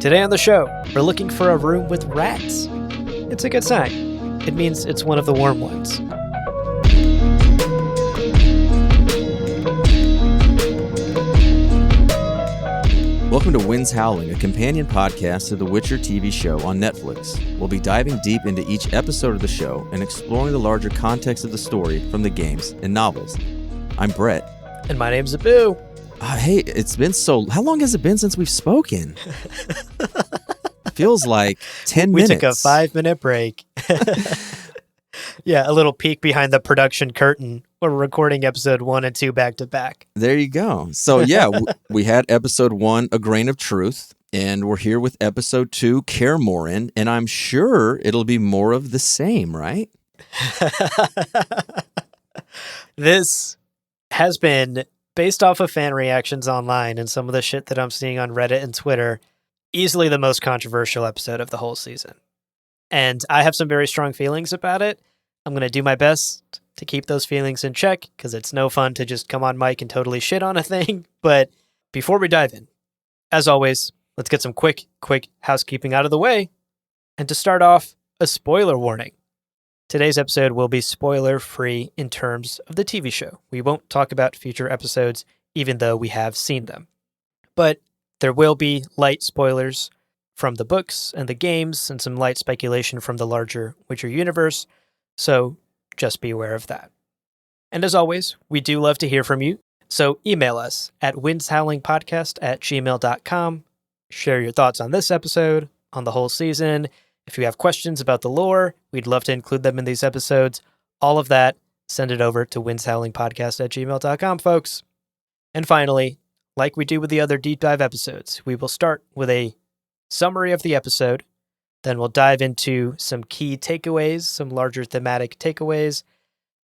Today on the show, we're looking for a room with rats. It's a good sign. It means it's one of the warm ones. Welcome to Winds Howling, a companion podcast to the Witcher TV show on Netflix. We'll be diving deep into each episode of the show and exploring the larger context of the story from the games and novels. I'm Brett. And my name's Abu. Hey, it's been how long has it been since we've spoken? Feels like 10 minutes. We took a 5-minute break. Yeah, a little peek behind the production curtain. We're recording episode 1 and 2 back to back. There you go. So yeah, we had episode 1, A Grain of Truth, and we're here with episode 2, Kaer Morhen, and I'm sure it'll be more of the same, right? This has been, based off of fan reactions online and some of the shit that I'm seeing on Reddit and Twitter, easily the most controversial episode of the whole season. And I have some very strong feelings about it. I'm going to do my best to keep those feelings in check, because it's no fun to just come on mic and totally shit on a thing. But before we dive in, as always, let's get some quick housekeeping out of the way. And to start off, a spoiler warning. Today's episode will be spoiler-free in terms of the TV show. We won't talk about future episodes, even though we have seen them. But there will be light spoilers from the books and the games, and some light speculation from the larger Witcher universe, so just be aware of that. And as always, we do love to hear from you, so email us at windshowlingpodcast@gmail.com. Share your thoughts on this episode, on the whole season. If you have questions about the lore, we'd love to include them in these episodes. All of that, send it over to windshowlingpodcast@gmail.com, folks. And finally, like we do with the other deep dive episodes, we will start with a summary of the episode. Then we'll dive into some key takeaways, some larger thematic takeaways,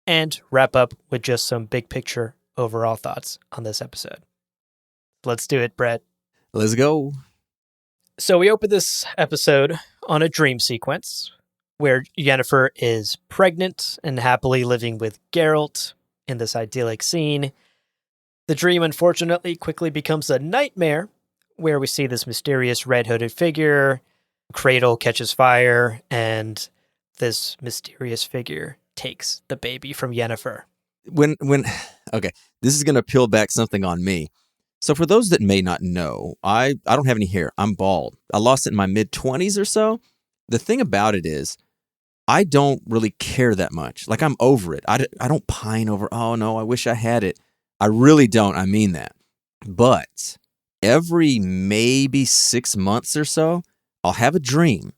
and wrap up with just some big picture overall thoughts on this episode. Let's do it, Brett. Let's go. So we open this episode on a dream sequence where Yennefer is pregnant and happily living with Geralt in this idyllic scene. The dream, unfortunately, quickly becomes a nightmare where we see this mysterious red-hooded figure. Cradle catches fire, and this mysterious figure takes the baby from Yennefer. Okay, this is going to peel back something on me. So for those that may not know, I don't have any hair. I'm bald. I lost it in my mid-20s or so. The thing about it is, I don't really care that much. Like, I'm over it. I don't pine over, oh no, I wish I had it. I really don't. I mean that. But every maybe 6 months or so, I'll have a dream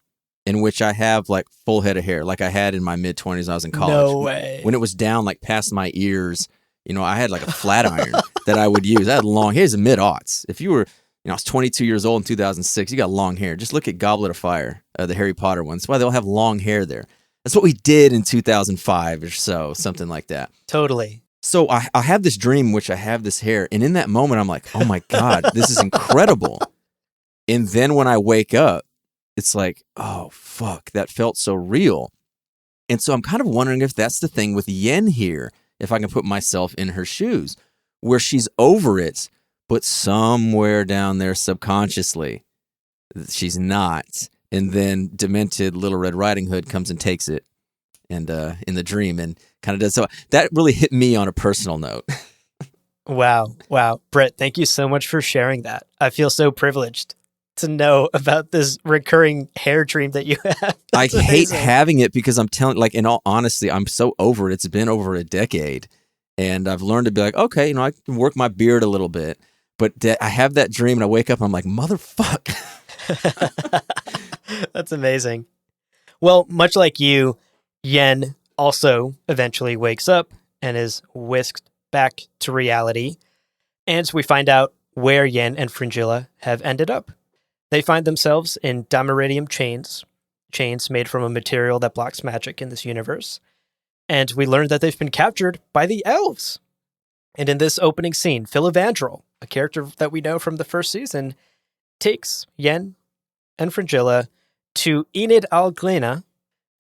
in which I have like full head of hair, like I had in my mid-20s when I was in college. No way. When it was down like past my ears, I had like a flat iron that I would use. I had long hair. It's the mid-aughts. If you were, I was 22 years old in 2006, you got long hair. Just look at Goblet of Fire, the Harry Potter ones. That's why they all have long hair there. That's what we did in 2005 or so, something like that. Totally. So I have this dream in which I have this hair. And in that moment, I'm like, oh my God, this is incredible. And then when I wake up, it's like, oh, fuck, that felt so real. And so I'm kind of wondering if that's the thing with Yen here, if I can put myself in her shoes, where she's over it, but somewhere down there subconsciously, she's not. And then demented Little Red Riding Hood comes and takes it and in the dream and kind of does. So that really hit me on a personal note. Wow. Brett, thank you so much for sharing that. I feel so privileged to know about this recurring hair dream that you have. I hate having it because I'm telling, like, in all honesty, I'm so over it. It's been over a decade, and I've learned to be like, okay, I can work my beard a little bit, but I have that dream, and I wake up, and I'm like, motherfuck. That's amazing. Well, much like you, Yen also eventually wakes up and is whisked back to reality, and we find out where Yen and Fringilla have ended up. They find themselves in Damaridium chains made from a material that blocks magic in this universe. And we learn that they've been captured by the elves. And in this opening scene, Filavandrel, a character that we know from the first season, takes Yen and Fringilla to Enid Alglena,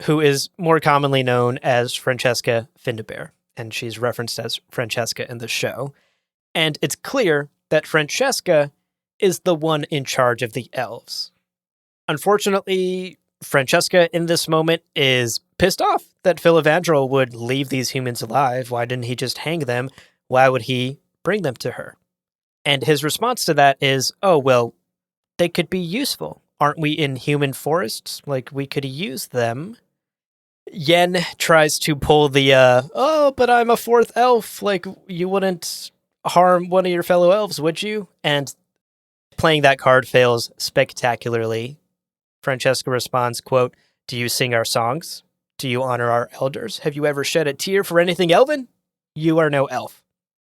who is more commonly known as Francesca Findabair, and she's referenced as Francesca in the show. And it's clear that Francesca is the one in charge of the elves. Unfortunately, Francesca in this moment is pissed off that Philavandrel would leave these humans alive. Why didn't he just hang them? Why would he bring them to her? And his response to that is, oh, well, they could be useful. Aren't we in human forests? Like, we could use them. Yen tries to pull the, oh, but I'm a fourth elf. Like, you wouldn't harm one of your fellow elves, would you? And playing that card fails spectacularly. Francesca responds, quote, do you sing our songs? Do you honor our elders? Have you ever shed a tear for anything elven? You are no elf.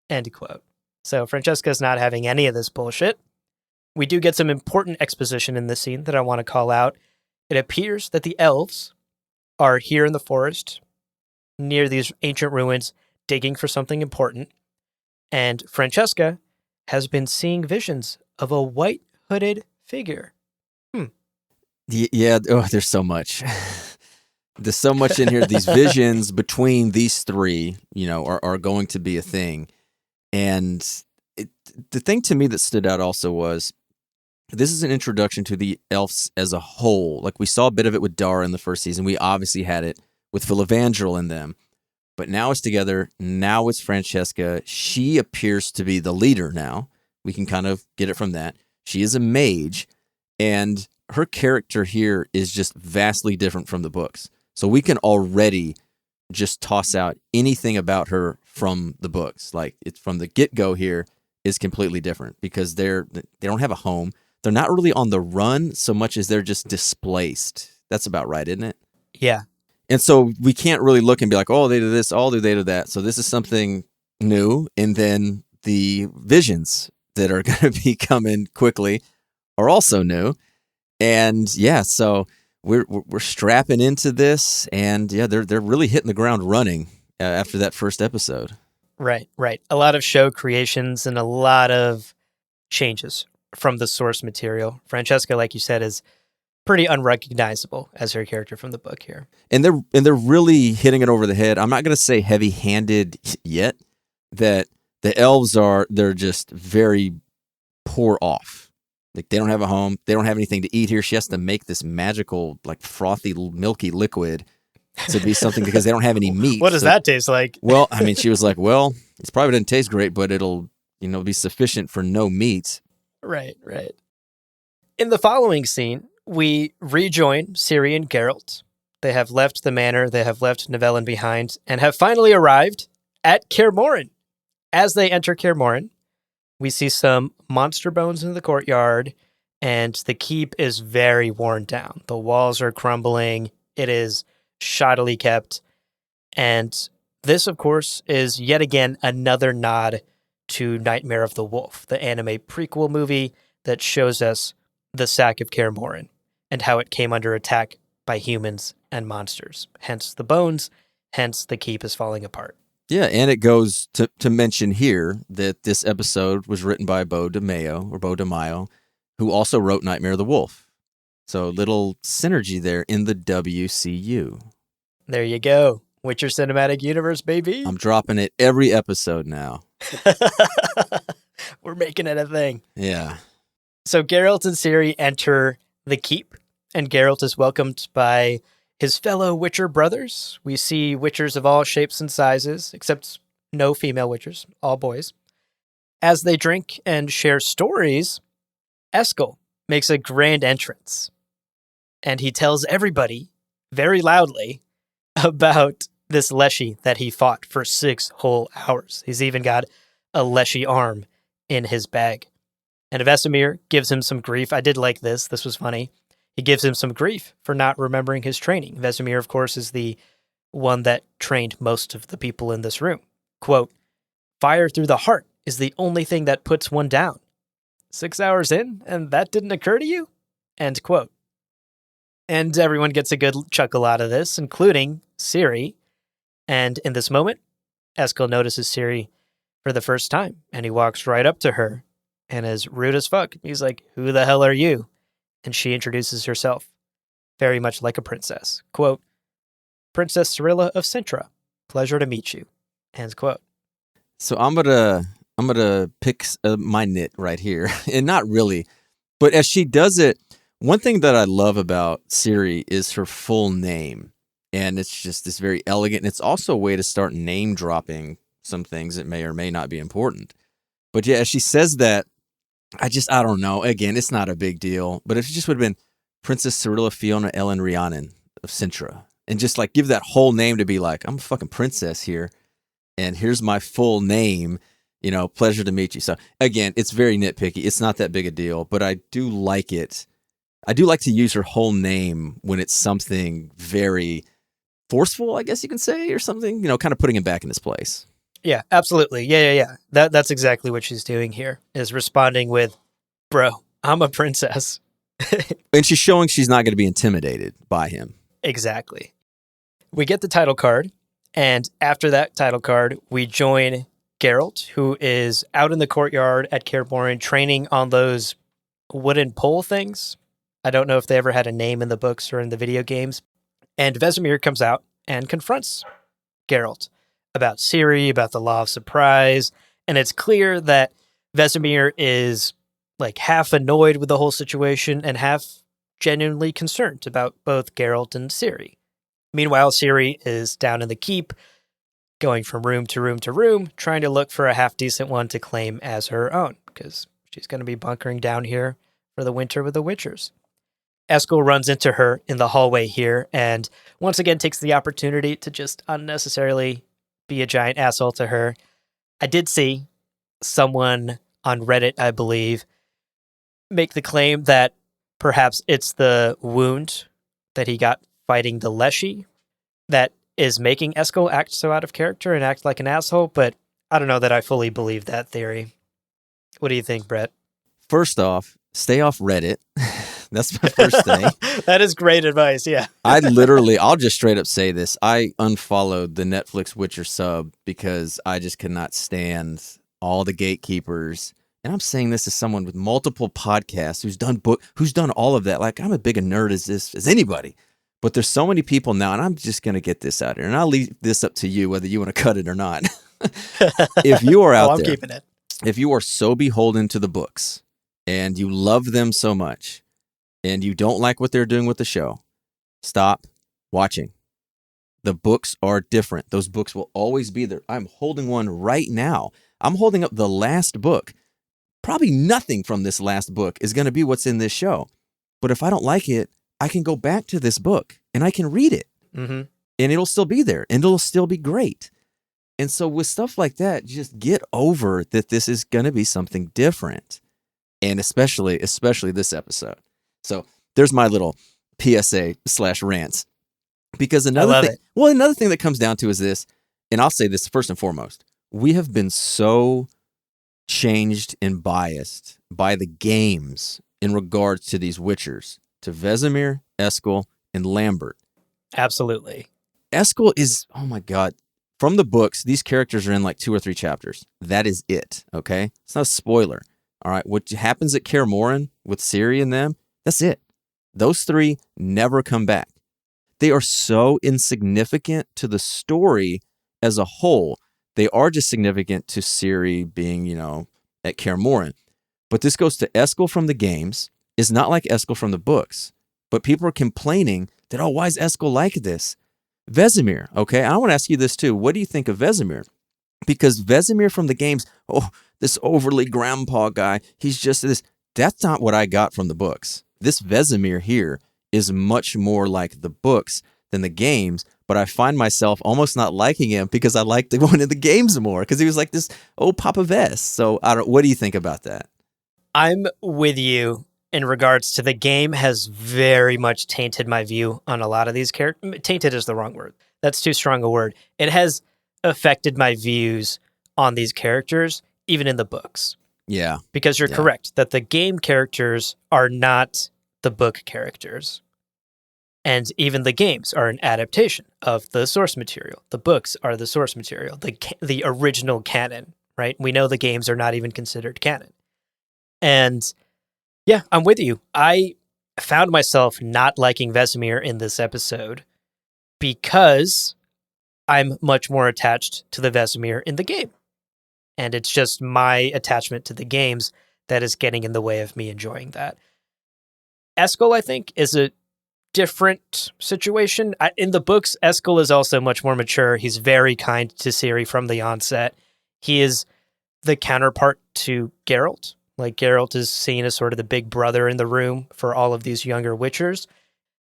End quote. So Francesca's not having any of this bullshit. We do get some important exposition in this scene that I want to call out. It appears that the elves are here in the forest near these ancient ruins digging for something important. And Francesca has been seeing visions of a white hooded figure. Yeah. Oh, there's so much. There's so much in here. These visions between these three, are going to be a thing. And the thing to me that stood out also was this is an introduction to the elves as a whole. Like we saw a bit of it with Dara in the first season. We obviously had it with Philavandrel in them. But now it's together. Now it's Francesca. She appears to be the leader now. We can kind of get it from that. She is a mage. And her character here is just vastly different from the books. So we can already just toss out anything about her from the books. Like it's from the get-go here is completely different because they don't have a home. They're not really on the run so much as they're just displaced. That's about right, isn't it? Yeah. And so we can't really look and be like, oh, they did this, oh, they did that. So this is something new. And then the visions that are going to be coming quickly are also new. And yeah, so we're strapping into this, and yeah, they're really hitting the ground running after that first episode. Right. A lot of show creations and a lot of changes from the source material. Francesca, like you said, is pretty unrecognizable as her character from the book here. And they're really hitting it over the head. I'm not going to say heavy-handed yet. That the elves they're just very poor off. Like they don't have a home. They don't have anything to eat here. She has to make this magical, like frothy, milky liquid to be something because they don't have any meat. What does that taste like? Well, I mean, she was like, well, it probably doesn't taste great, but it'll, be sufficient for no meat. Right. In the following scene, we rejoin Ciri and Geralt. They have left the manor, they have left Nivellen behind, and have finally arrived at Kaer Morhen. As they enter Kaer Morhen, we see some monster bones in the courtyard, and the keep is very worn down. The walls are crumbling. It is shoddily kept. And this, of course, is yet again another nod to Nightmare of the Wolf, the anime prequel movie that shows us the sack of Kaer Morhen and how it came under attack by humans and monsters. Hence the bones, hence the keep is falling apart. Yeah, and it goes to mention here that this episode was written by Bo DeMaio, who also wrote Nightmare of the Wolf. So little synergy there in the WCU. There you go. Witcher Cinematic Universe, baby. I'm dropping it every episode now. We're making it a thing. Yeah. So Geralt and Ciri enter the keep, and Geralt is welcomed by his fellow Witcher brothers. We see Witchers of all shapes and sizes, except no female Witchers, all boys. As they drink and share stories, Eskel makes a grand entrance, and he tells everybody very loudly about this Leshy that he fought for 6 whole hours. He's even got a Leshy arm in his bag. And Vesemir gives him some grief. I did like this. This was funny. He gives him some grief for not remembering his training. Vesemir, of course, is the one that trained most of the people in this room. Quote, fire through the heart is the only thing that puts one down. 6 hours in, and that didn't occur to you? End quote. And everyone gets a good chuckle out of this, including Ciri. And in this moment, Eskel notices Ciri for the first time, and he walks right up to her and is rude as fuck. He's like, who the hell are you? And she introduces herself very much like a princess. Quote, Princess Cirilla of Sintra. Pleasure to meet you. End quote. So I'm gonna pick my nit right here, and not really, but as she does it, One thing that I love about Ciri is her full name. And it's just this very elegant. And it's also a way to start name dropping some things that may or may not be important. But yeah, as she says that, I don't know. Again, it's not a big deal. But if it just would have been Princess Cyrilla Fiona Ellen Rhiannon of Sintra, and just like give that whole name to be like, I'm a fucking princess here, and here's my full name, pleasure to meet you. So again, it's very nitpicky. It's not that big a deal, but I do like it. I do like to use her whole name when it's something very forceful, I guess you can say, or something, kind of putting him back in his place. Yeah, absolutely. Yeah. That's exactly what she's doing here, is responding with, bro, I'm a princess. And she's showing she's not going to be intimidated by him. Exactly. We get the title card, and after that title card, we join Geralt, who is out in the courtyard at Kaer training on those wooden pole things. I don't know if they ever had a name in the books or in the video games. And Vesemir comes out and confronts Geralt about Ciri, about the Law of Surprise, and it's clear that Vesemir is like half annoyed with the whole situation and half genuinely concerned about both Geralt and Ciri. Meanwhile, Ciri is down in the keep, going from room to room to room, trying to look for a half-decent one to claim as her own, because she's going to be bunkering down here for the winter with the Witchers. Eskel runs into her in the hallway here, and once again takes the opportunity to just unnecessarily be a giant asshole to her. I did see someone on Reddit, I believe, make the claim that perhaps it's the wound that he got fighting the Leshy that is making Eskel act so out of character and act like an asshole, but I don't know that I fully believe that theory. What do you think, Brett? First off, stay off Reddit. That's my first thing. That is great advice, yeah. I'll just straight up say this. I unfollowed the Netflix Witcher sub because I just could not stand all the gatekeepers. And I'm saying this as someone with multiple podcasts who's done all of that. Like, I'm as big a nerd as anybody. But there's so many people now, and I'm just going to get this out here. And I'll leave this up to you, whether you want to cut it or not. If you are out I'm there, keeping it. If you are so beholden to the books and you love them so much and you don't like what they're doing with the show, stop watching. The books are different. Those books will always be there. I'm holding one right now. I'm holding up the last book. Probably nothing from this last book is going to be what's in this show. But if I don't like it, I can go back to this book and I can read it. Mm-hmm. And it'll still be there and it'll still be great. And so with stuff like that, just get over that this is going to be something different. And especially this episode. So there's my little PSA/rants. Because another thing that comes down to is this, and I'll say this first and foremost, we have been so changed and biased by the games in regards to these Witchers, to Vesemir, Eskel, and Lambert. Absolutely. Eskel is, oh my God, from the books, these characters are in like 2 or 3 chapters. That is it, okay? It's not a spoiler. All right, what happens at Kaer with Ciri and them, that's it. Those 3 never come back. They are so insignificant to the story as a whole. They are just significant to Ciri being, at Kaer. But this goes to Eskel from the games. It's not like Eskel from the books. But people are complaining that, why is Eskel like this? Vesemir, okay? I want to ask you this too. What do you think of Vesemir? Because Vesemir from the games, this overly grandpa guy, he's just this. That's not what I got from the books. This Vesemir here is much more like the books than the games, but I find myself almost not liking him because I like the one in the games more because he was like this Papa Vess. So what do you think about that? I'm with you in regards to the game has very much tainted my view on a lot of these characters. Tainted is the wrong word. That's too strong a word. It has affected my views on these characters, even in the books. Yeah. Because you're correct that the game characters are not the book characters. And even the games are an adaptation of the source material. The books are the source material, the original canon, right? We know the games are not even considered canon. And yeah, I'm with you. I found myself not liking Vesemir in this episode because I'm much more attached to the Vesemir in the game. And it's just my attachment to the games that is getting in the way of me enjoying that. Eskel, I think, is a different situation. In the books, Eskel is also much more mature. He's very kind to Ciri from the onset. He is the counterpart to Geralt. Like, Geralt is seen as sort of the big brother in the room for all of these younger Witchers.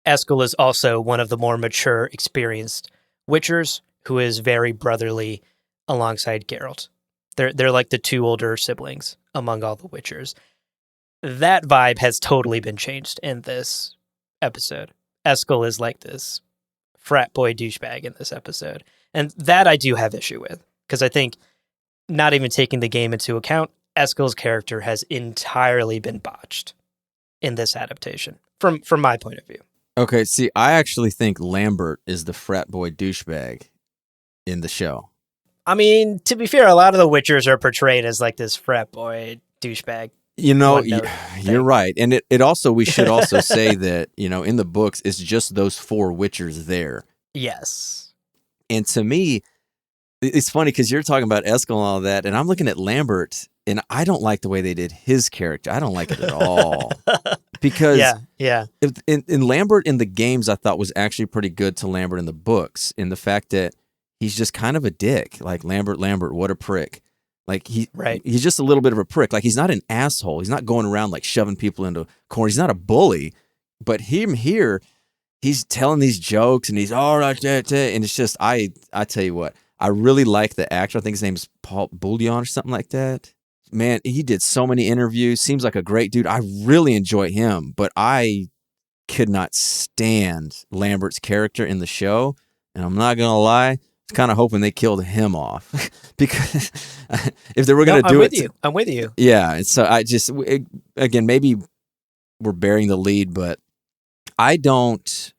Eskel is also one of the more mature, experienced Witchers who is very brotherly alongside Geralt. They're like the two older siblings among all the Witchers. That vibe has totally been changed in this episode. Eskel is like this frat boy douchebag in this episode. And that I do have issue with, because I think, not even taking the game into account, Eskel's character has entirely been botched in this adaptation, from my point of view. Okay, see, I actually think Lambert is the frat boy douchebag in the show. I mean, to be fair, a lot of the Witchers are portrayed as like this frat boy douchebag. You know, you're right. And it also, we should also say that, in the books, it's just those 4 Witchers there. Yes. And to me, it's funny because you're talking about Eskel and all that, and I'm looking at Lambert, and I don't like the way they did his character. I don't like it at all. Because in Lambert in the games, I thought was actually pretty good to Lambert in the books, in the fact that he's just kind of a dick. Like, Lambert, what a prick. Like, he's just a little bit of a prick. Like, he's not an asshole. He's not going around like shoving people into corners. He's not a bully. But him here, he's telling these jokes, and he's all right, and it's just, I tell you what, I really like the actor. I think his name is Paul Bouillon or something like that. Man, he did so many interviews. Seems like a great dude. I really enjoy him, but I could not stand Lambert's character in the show. And I'm not going to lie, kind of hoping they killed him off because if they were going to do it, I'm with you. Yeah. And so again, maybe we're bearing the lead, but I don't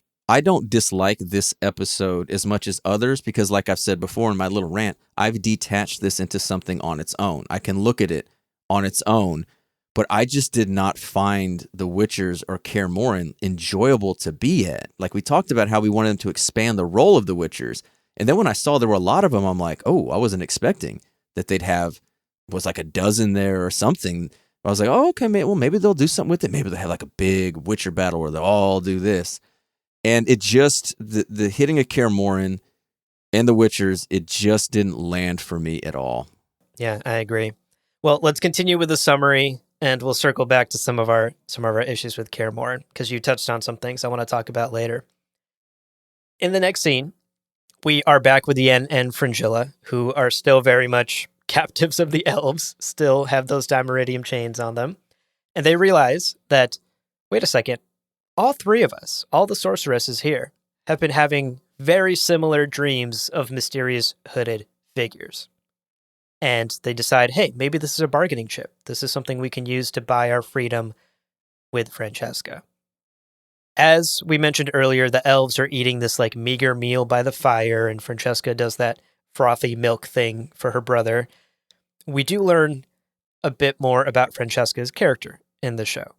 dislike this episode as much as others because, like I've said before in my little rant, I've detached this into something on its own. I can look at it on its own, but I just did not find the Witchers or Kaer Morhen enjoyable to be at. Like, we talked about how we wanted them to expand the role of the Witchers. And then when I saw there were a lot of them, I'm like, oh, I wasn't expecting that they'd have, was like a dozen there or something. I was like, oh, okay, maybe they'll do something with it. Maybe they'll have like a big Witcher battle where they'll all do this. And it just, the hitting of Kaer Morhen and the Witchers, it just didn't land for me at all. Yeah, I agree. Well, let's continue with the summary, and we'll circle back to some of our issues with Kaer Morhen, because you touched on some things I want to talk about later. In the next scene, we are back with Yen and Fringilla, who are still very much captives of the elves, still have those Dimeritium chains on them. And they realize that, wait a second, all 3 of us, all the sorceresses here, have been having very similar dreams of mysterious hooded figures. And they decide, hey, maybe this is a bargaining chip. This is something we can use to buy our freedom with Francesca. As we mentioned earlier, the elves are eating this like meager meal by the fire, and Francesca does that frothy milk thing for her brother. We do learn a bit more about Francesca's character in the show.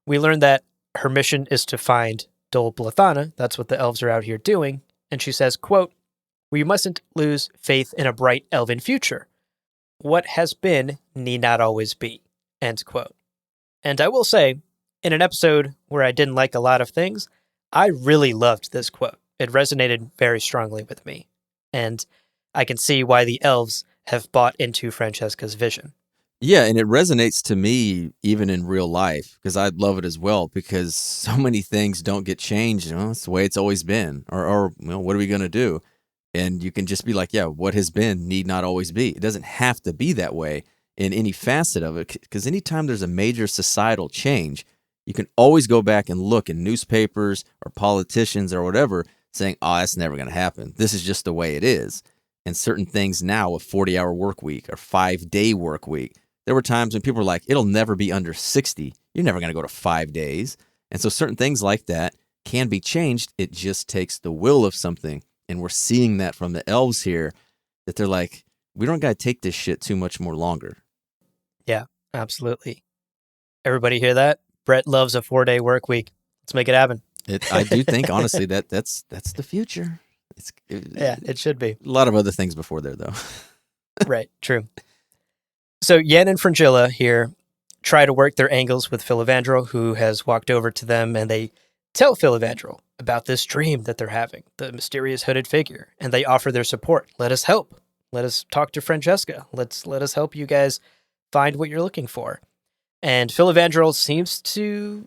We learn that her mission is to find Dol Blathana. That's what the elves are out here doing. And she says, quote, "We mustn't lose faith in a bright elven future. What has been need not always be." End quote. And I will say, in an episode where I didn't like a lot of things, I really loved this quote. It resonated very strongly with me. And I can see why the elves have bought into Francesca's vision. Yeah, and it resonates to me even in real life, because I love it as well, because so many things don't get changed. It's the way it's always been. Or what are we going to do? And you can just be like, yeah, what has been need not always be. It doesn't have to be that way in any facet of it, because anytime there's a major societal change, you can always go back and look in newspapers or politicians or whatever saying, oh, that's never going to happen. This is just the way it is. And certain things now, a 40-hour work week or 5-day work week, there were times when people were like, it'll never be under 60. You're never going to go to 5 days. And so certain things like that can be changed. It just takes the will of something. And we're seeing that from the elves here, that they're like, we don't got to take this shit too much more longer. Yeah, absolutely. Everybody hear that? Brett loves a 4-day work week. Let's make it happen. I do think, honestly, that's the future. Yeah, it should be. A lot of other things before there, though. Right, true. So Yen and Fringilla here try to work their angles with Filavandrel, who has walked over to them, and they tell Filavandrel about this dream that they're having, the mysterious hooded figure, and they offer their support. Let us help. Let us talk to Francesca. Let us help you guys find what you're looking for. And Filavandrel seems to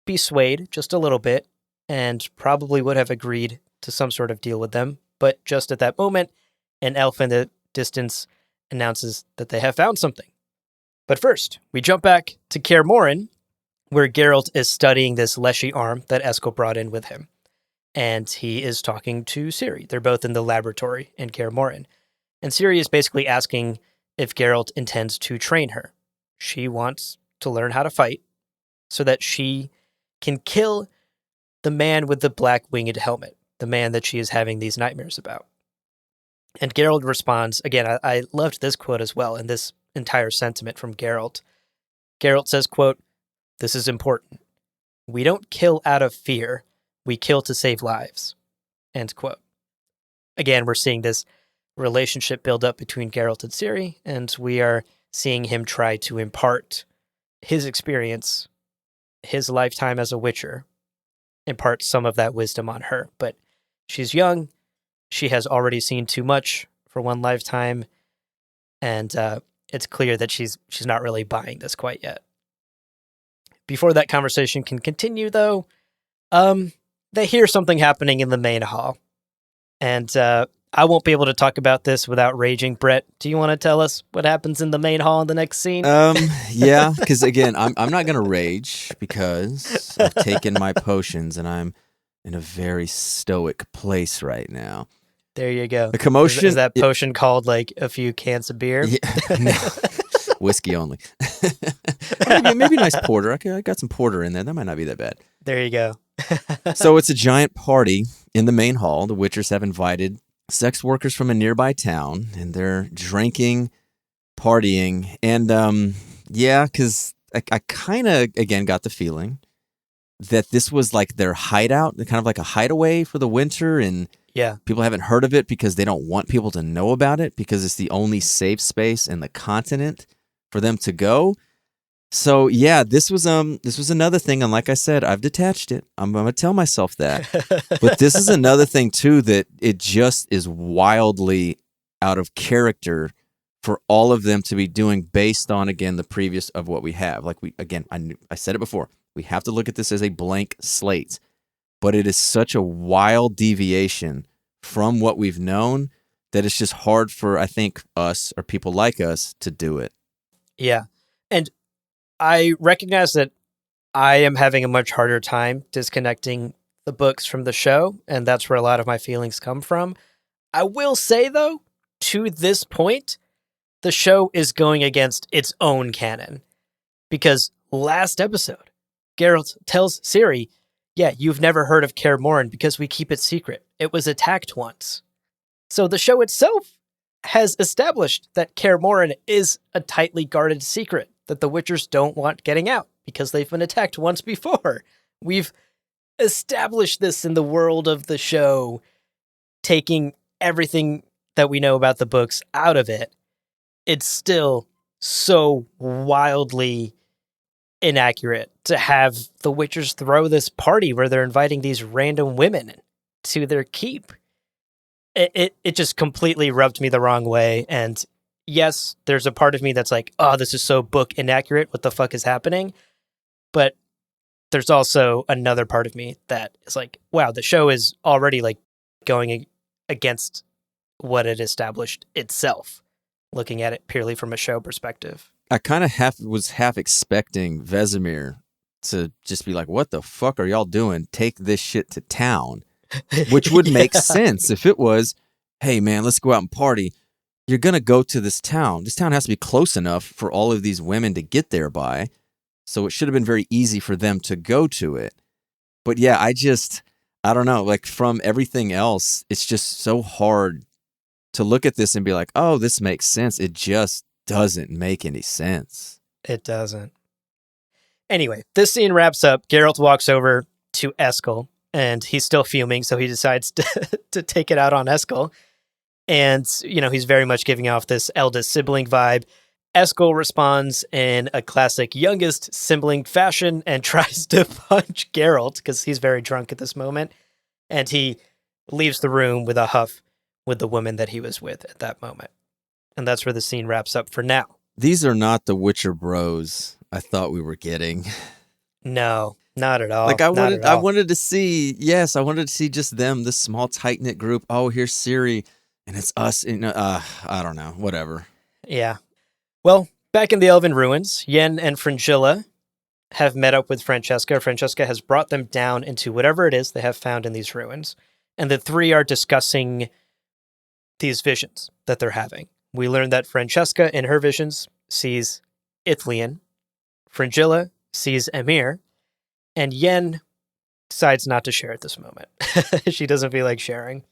be swayed just a little bit and probably would have agreed to some sort of deal with them. But just at that moment, an elf in the distance announces that they have found something. But first, we jump back to Kaer Morhen, where Geralt is studying this Leshy arm that Eskel brought in with him. And he is talking to Ciri. They're both in the laboratory in Kaer Morhen. And Ciri is basically asking if Geralt intends to train her. She wants to learn how to fight so that she can kill the man with the black winged helmet, the man that she is having these nightmares about. And Geralt responds, again, I loved this quote as well, and this entire sentiment from Geralt. Geralt says, quote, "This is important. We don't kill out of fear. We kill to save lives." End quote. Again, we're seeing this relationship build up between Geralt and Ciri, and we are seeing him try to impart his experience, his lifetime as a Witcher, impart some of that wisdom on her. But she's young. She has already seen too much for one lifetime, and it's clear that she's not really buying this quite yet. Before that conversation can continue, though, they hear something happening in the main hall. And I won't be able to talk about this without raging. Brett, do you want to tell us what happens in the main hall in the next scene? Yeah, because again, I'm not going to rage because I've taken my potions and I'm in a very stoic place right now. There you go. The commotion. Is that potion called like a few cans of beer? Yeah, no. Whiskey only. maybe a nice porter. I got some porter in there. That might not be that bad. There you go. So it's a giant party in the main hall. The Witchers have invited sex workers from a nearby town, and they're drinking, partying, and yeah, because I kind of again got the feeling that this was like their hideout, kind of like a hideaway for the winter, and yeah, people haven't heard of it because they don't want people to know about it because it's the only safe space in the continent for them to go. So yeah, this was another thing, and like I said, I've detached it. I'm gonna tell myself that. But this is another thing too, that it just is wildly out of character for all of them to be doing based on, again, the previous of what we have. Like I said it before, we have to look at this as a blank slate. But it is such a wild deviation from what we've known that it's just hard for, I think, us or people like us to do it. Yeah. And I recognize that I am having a much harder time disconnecting the books from the show, and that's where a lot of my feelings come from. I will say, though, to this point, the show is going against its own canon. Because last episode, Geralt tells Ciri, yeah, you've never heard of Kaer Morhen because we keep it secret. It was attacked once. So the show itself has established that Kaer Morhen is a tightly guarded secret that the Witchers don't want getting out because they've been attacked once before. We've established this in the world of the show, taking everything that we know about the books out of it. It's still so wildly inaccurate to have the Witchers throw this party where they're inviting these random women to their keep. It just completely rubbed me the wrong way. And yes, there's a part of me that's like, oh, this is so book inaccurate. What the fuck is happening? But there's also another part of me that is like, wow, the show is already like going against what it established itself, looking at it purely from a show perspective. I kind of was half expecting Vesemir to just be like, what the fuck are y'all doing? Take this shit to town. Which would make sense if it was, hey man, let's go out and party. You're going to go to this town. This town has to be close enough for all of these women to get there by. So it should have been very easy for them to go to it. But yeah, I don't know. Like from everything else, it's just so hard to look at this and be like, oh, this makes sense. It just doesn't make any sense. It doesn't. Anyway, this scene wraps up. Geralt walks over to Eskel, and he's still fuming, so he decides to take it out on Eskel. And, you know, he's very much giving off this eldest sibling vibe. Eskel responds in a classic youngest sibling fashion and tries to punch Geralt because he's very drunk at this moment. And he leaves the room with a huff with the woman that he was with at that moment. And that's where the scene wraps up for now. These are not the Witcher bros I thought we were getting. No, not at all. Like I wanted to see just them, this small tight knit group. Oh, here's Ciri, and it's us. I don't know, whatever. Yeah. Well, back in the Elven ruins, Yen and Fringilla have met up with Francesca. Francesca has brought them down into whatever it is they have found in these ruins, and the three are discussing these visions that they're having. We learn that Francesca, in her visions, sees Ithlian. Fringilla sees Emir, and Yen decides not to share at this moment. She doesn't feel like sharing.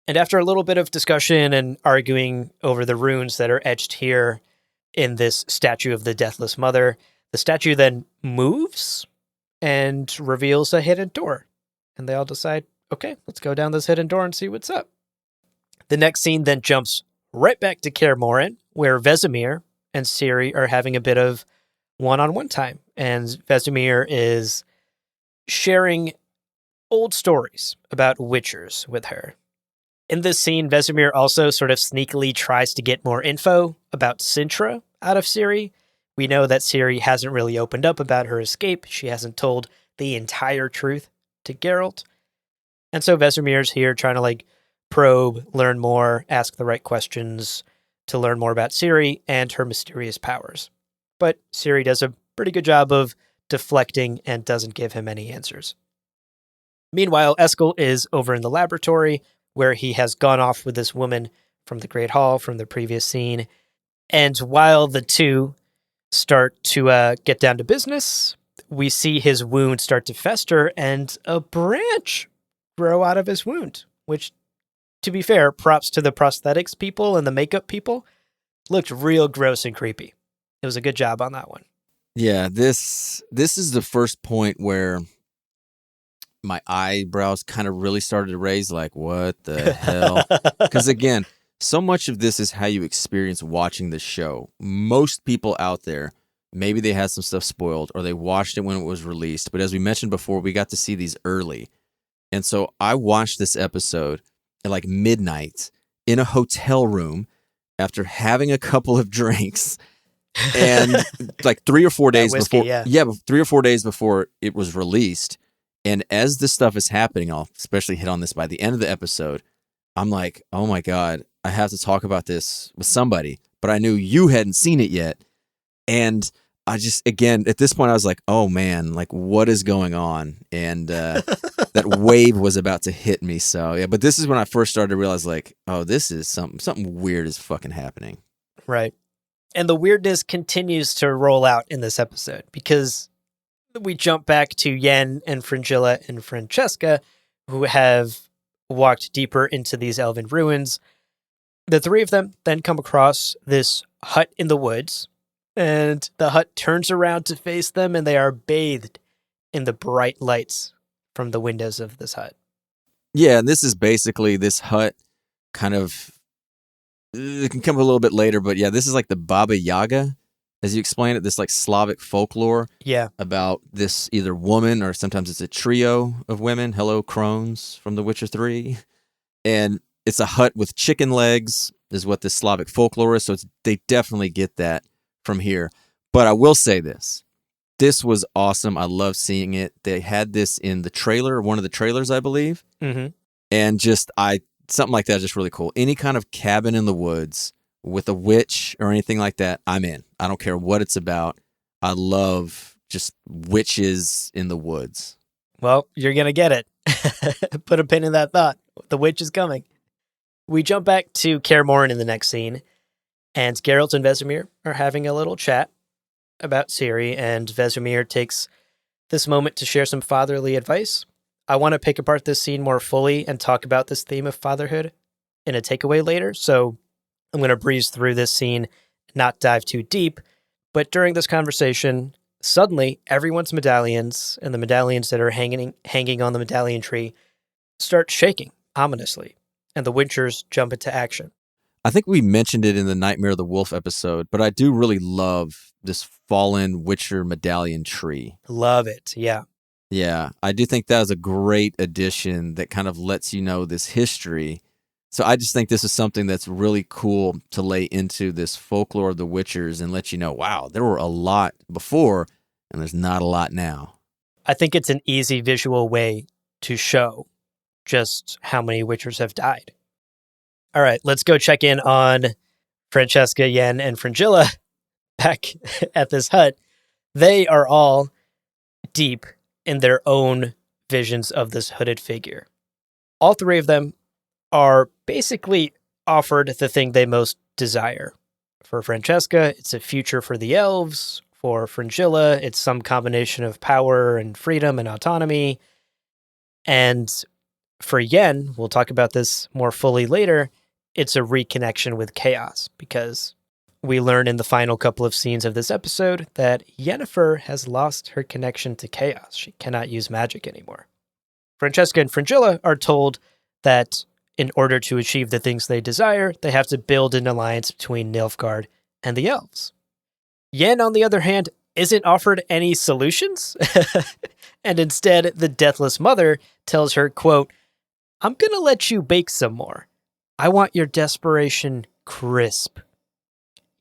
And after a little bit of discussion and arguing over the runes that are etched here in this statue of the Deathless Mother, the statue then moves and reveals a hidden door. And they all decide, okay, let's go down this hidden door and see what's up. The next scene then jumps right back to Kaer Morhen, where Vesemir and Ciri are having a bit of one-on-one time. And Vesemir is sharing old stories about witchers with her. In this scene, Vesemir also sort of sneakily tries to get more info about Sintra out of Ciri. We know that Ciri hasn't really opened up about her escape. She hasn't told the entire truth to Geralt. And so Vesemir's here trying to probe, learn more, ask the right questions to learn more about Ciri and her mysterious powers. But Ciri does a pretty good job of deflecting and doesn't give him any answers. Meanwhile, Eskel is over in the laboratory where he has gone off with this woman from the Great Hall from the previous scene. And while the two start to get down to business, we see his wound start to fester and a branch grow out of his wound, which, to be fair, props to the prosthetics people and the makeup people, looked real gross and creepy. It was a good job on that one. Yeah, this is the first point where my eyebrows kind of really started to raise, like, what the hell? Because again, so much of this is how you experience watching the show. Most people out there, maybe they had some stuff spoiled or they watched it when it was released. But as we mentioned before, we got to see these early. And so I watched this episode at midnight in a hotel room after having a couple of drinks. And 3 or 4 days whiskey, before, 3 or 4 days before it was released. And as this stuff is happening, I'll especially hit on this by the end of the episode. I'm like, oh my God, I have to talk about this with somebody. But I knew you hadn't seen it yet. And I just, again, at this point, I was like, oh man, what is going on? And that wave was about to hit me. So yeah, but this is when I first started to realize, oh, this is something weird is fucking happening. Right. And the weirdness continues to roll out in this episode because we jump back to Yen and Fringilla and Francesca, who have walked deeper into these elven ruins. The three of them then come across this hut in the woods, and the hut turns around to face them, and they are bathed in the bright lights from the windows of this hut. Yeah, and this is basically this hut kind of, it can come a little bit later, but yeah, this is like the Baba Yaga, as you explain it, this Slavic folklore about this either woman or sometimes it's a trio of women. Hello, crones from The Witcher 3. And it's a hut with chicken legs is what this Slavic folklore is. So they definitely get that from here. But I will say this. This was awesome. I love seeing it. They had this in the trailer, one of the trailers, I believe. Mm-hmm. And something like that is just really cool. Any kind of cabin in the woods with a witch or anything like that, I'm in. I don't care what it's about. I love just witches in the woods. Well, you're going to get it. Put a pin in that thought. The witch is coming. We jump back to Kaer Morhen in the next scene, and Geralt and Vesemir are having a little chat about Ciri, and Vesemir takes this moment to share some fatherly advice. I want to pick apart this scene more fully and talk about this theme of fatherhood in a takeaway later, so I'm going to breeze through this scene, not dive too deep, but during this conversation, suddenly everyone's medallions and the medallions that are hanging on the medallion tree start shaking ominously, and the Witchers jump into action. I think we mentioned it in the Nightmare of the Wolf episode, but I do really love this fallen Witcher medallion tree. Love it. Yeah. Yeah, I do think that was a great addition that kind of lets you know this history. So I just think this is something that's really cool to lay into this folklore of the Witchers and let you know, wow, there were a lot before and there's not a lot now. I think it's an easy visual way to show just how many Witchers have died. All right, let's go check in on Francesca, Yen, and Fringilla back at this hut. They are all deep in their own visions of this hooded figure. All three of them are basically offered the thing they most desire. For Francesca, it's a future for the elves. For Fringilla, it's some combination of power and freedom and autonomy. And for Yen, we'll talk about this more fully later, it's a reconnection with chaos, because we learn in the final couple of scenes of this episode that Yennefer has lost her connection to chaos. She cannot use magic anymore. Francesca and Fringilla are told that in order to achieve the things they desire, they have to build an alliance between Nilfgaard and the elves. Yen, on the other hand, isn't offered any solutions, and instead the Deathless Mother tells her, quote, "I'm gonna let you bake some more. I want your desperation crisp.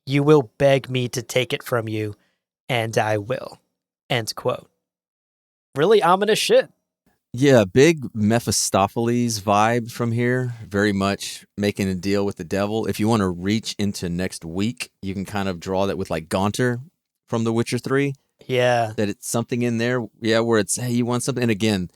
You will beg me to take it from you, and I will." End quote. Really ominous shit. Yeah, big Mephistopheles vibe from here. Very much making a deal with the devil. If you want to reach into next week, you can kind of draw that with like Gaunter from The Witcher 3. Yeah. That it's something in there, yeah, where it's, hey, you want something? And again,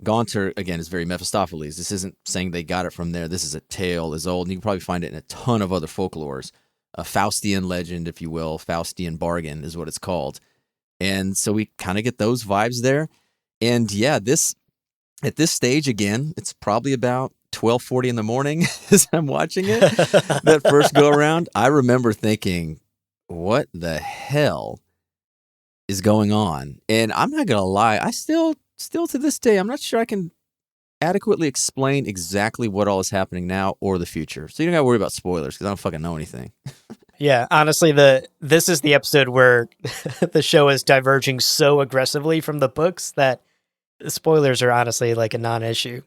Gaunter, again, is very Mephistopheles. This isn't saying they got it from there. This is a tale as old, and you can probably find it in a ton of other folklores. A Faustian legend, if you will. Faustian bargain is what it's called. And so we kind of get those vibes there. And yeah, at this stage, again, it's probably about 12:40 in the morning as I'm watching it. That first go around, I remember thinking, what the hell is going on? And I'm not going to lie, I still to this day, I'm not sure I can adequately explain exactly what all is happening now or the future. So you don't got to worry about spoilers because I don't fucking know anything. Yeah, honestly, this is the episode where the show is diverging so aggressively from the books that spoilers are honestly like a non-issue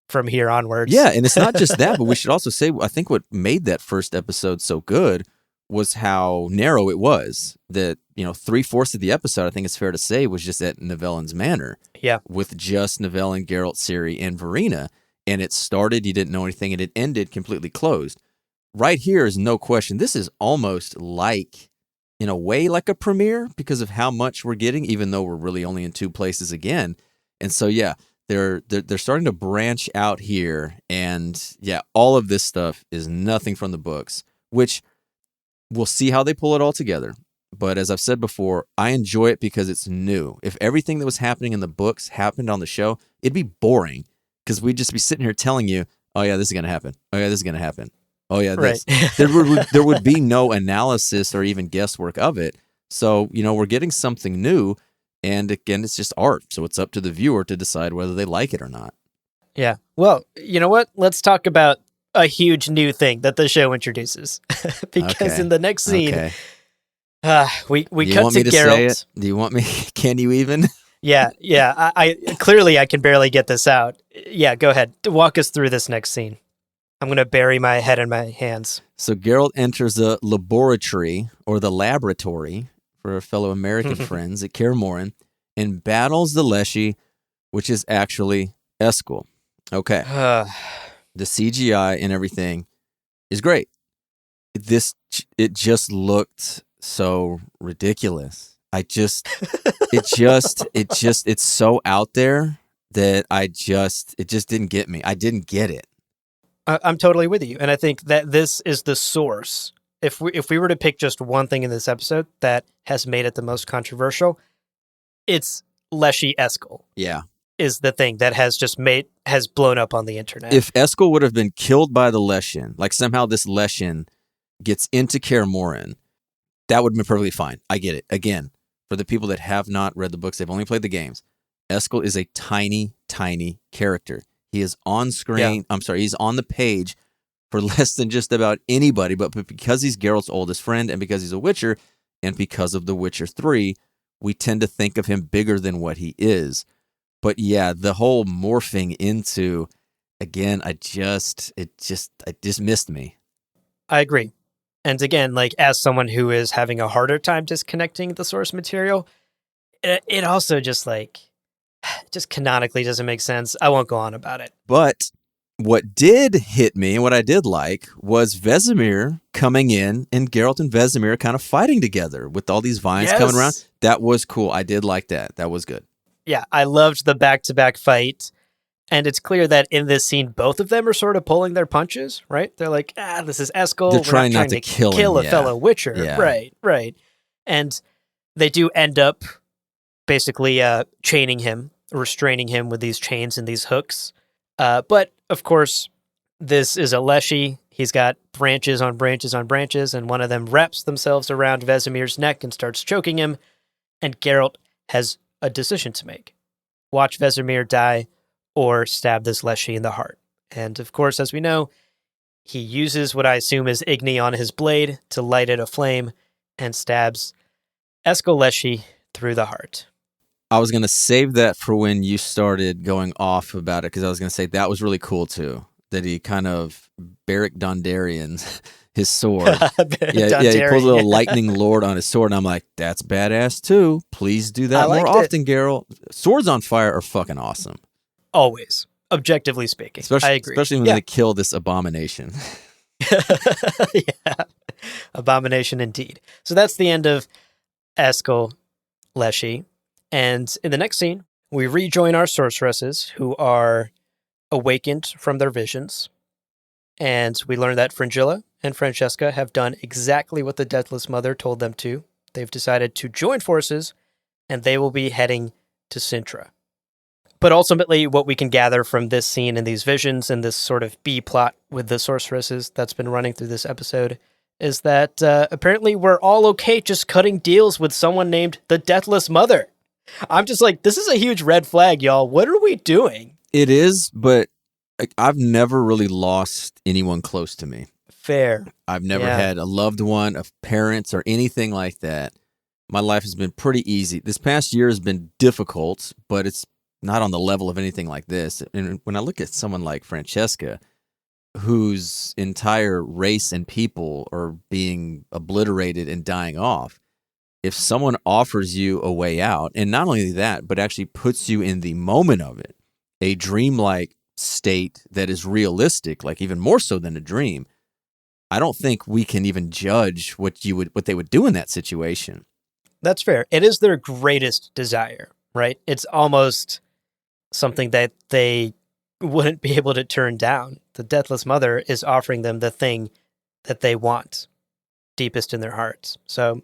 from here onwards. Yeah, and it's not just that, but we should also say, I think what made that first episode so good was how narrow it was. That, 3/4 of the episode, I think it's fair to say, was just at Nivellen's Manor. Yeah. With just Nivellen, Geralt, Ciri, and Verena. And it started, you didn't know anything, and it ended completely closed. Right here is no question. This is almost like, in a way, like a premiere because of how much we're getting, even though we're really only in two places again. And so, yeah, they're starting to branch out here. And yeah, all of this stuff is nothing from the books, which we'll see how they pull it all together. But as I've said before, I enjoy it because it's new. If everything that was happening in the books happened on the show, it'd be boring because we'd just be sitting here telling you, oh, yeah, this is going to happen. Oh, yeah, this is going to happen. Oh, yeah, this. Right. There would be no analysis or even guesswork of it. So, we're getting something new. And again, it's just art. So it's up to the viewer to decide whether they like it or not. Yeah. Well, you know what? Let's talk about a huge new thing that the show introduces. Because in the next scene, we cut to Geralt. Do you want me? Can you even? Yeah. I clearly I can barely get this out. Yeah, go ahead. Walk us through this next scene. I'm going to bury my head in my hands. So Geralt enters the laboratory, or the laboratory, for our fellow American friends at Kaer Morhen, and battles the Leshy, which is actually Eskel. Okay. The CGI and everything is great. It just looked so ridiculous. It's so out there that it just didn't get me. I didn't get it. I'm totally with you. And I think that this is the source. If we were to pick just one thing in this episode that has made it the most controversial, it's Leshy Eskel. Yeah. Is the thing that has blown up on the internet. If Eskel would have been killed by the Leshen, like somehow this Leshen gets into Kaer Morhen, that would have been perfectly fine. I get it. Again, for the people that have not read the books, they've only played the games. Eskel is a tiny, tiny character. He is on screen. Yeah. I'm sorry, he's on the page for less than just about anybody, but because he's Geralt's oldest friend and because he's a Witcher and because of The Witcher 3, we tend to think of him bigger than what he is. But yeah, the whole morphing into, again, it just missed me. I agree. And again, like as someone who is having a harder time disconnecting the source material, it also just canonically doesn't make sense. I won't go on about it. But what did hit me and what I did like was Vesemir coming in and Geralt and Vesemir kind of fighting together with all these vines coming around. That was cool. I did like that. That was good. Yeah, I loved the back-to-back fight. And it's clear that in this scene, both of them are sort of pulling their punches, right? They're like, this is Eskel. They're trying not to kill a fellow Witcher. Yeah. Right. And they do end up basically chaining him, restraining him with these chains and these hooks. But, of course, this is a Leshy. He's got branches on branches on branches, and one of them wraps themselves around Vesemir's neck and starts choking him. And Geralt has a decision to make. Watch Vesemir die or stab this Leshy in the heart. And, of course, as we know, he uses what I assume is Igni on his blade to light it aflame and stabs Eskel Leshy through the heart. I was going to save that for when you started going off about it, because I was going to say that was really cool, too, that he kind of Beric Dondarrion his sword. Yeah, he pulls a little lightning lord on his sword, and I'm like, that's badass, too. Please do that more often, Geralt. Swords on fire are fucking awesome. Always, objectively speaking. I agree. Especially when they kill this abomination. Yeah, abomination indeed. So that's the end of Eskel Leshy. And in the next scene, we rejoin our sorceresses who are awakened from their visions. And we learn that Fringilla and Francesca have done exactly what the Deathless Mother told them to. They've decided to join forces, and they will be heading to Sintra. But ultimately, what we can gather from this scene and these visions and this sort of B-plot with the sorceresses that's been running through this episode is that apparently we're all okay just cutting deals with someone named the Deathless Mother. I'm just like, this is a huge red flag, y'all. What are we doing? It is, but I've never really lost anyone close to me. Fair. I've never had a loved one, of parents, or anything like that. My life has been pretty easy. This past year has been difficult, but it's not on the level of anything like this. And when I look at someone like Francesca, whose entire race and people are being obliterated and dying off, if someone offers you a way out, and not only that, but actually puts you in the moment of it, a dreamlike state that is realistic, like even more so than a dream, I don't think we can even judge what they would do in that situation. That's fair. It is their greatest desire, right? It's almost something that they wouldn't be able to turn down. The Deathless Mother is offering them the thing that they want deepest in their hearts. So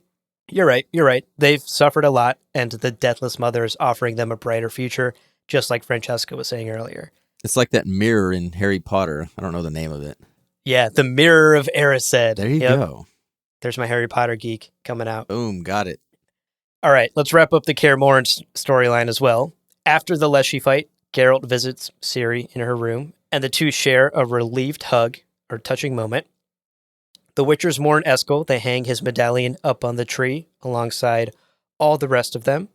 you're right. They've suffered a lot, and the Deathless Mother is offering them a brighter future, just like Francesca was saying earlier. It's like that mirror in Harry Potter. I don't know the name of it. Yeah, the Mirror of Erised. There you go. There's my Harry Potter geek coming out. Boom, got it. All right, let's wrap up the Kaer Morhen storyline as well. After the Leshy fight, Geralt visits Ciri in her room, and the two share a relieved hug or touching moment. The Witchers mourn Eskel. They hang his medallion up on the tree alongside all the rest of them.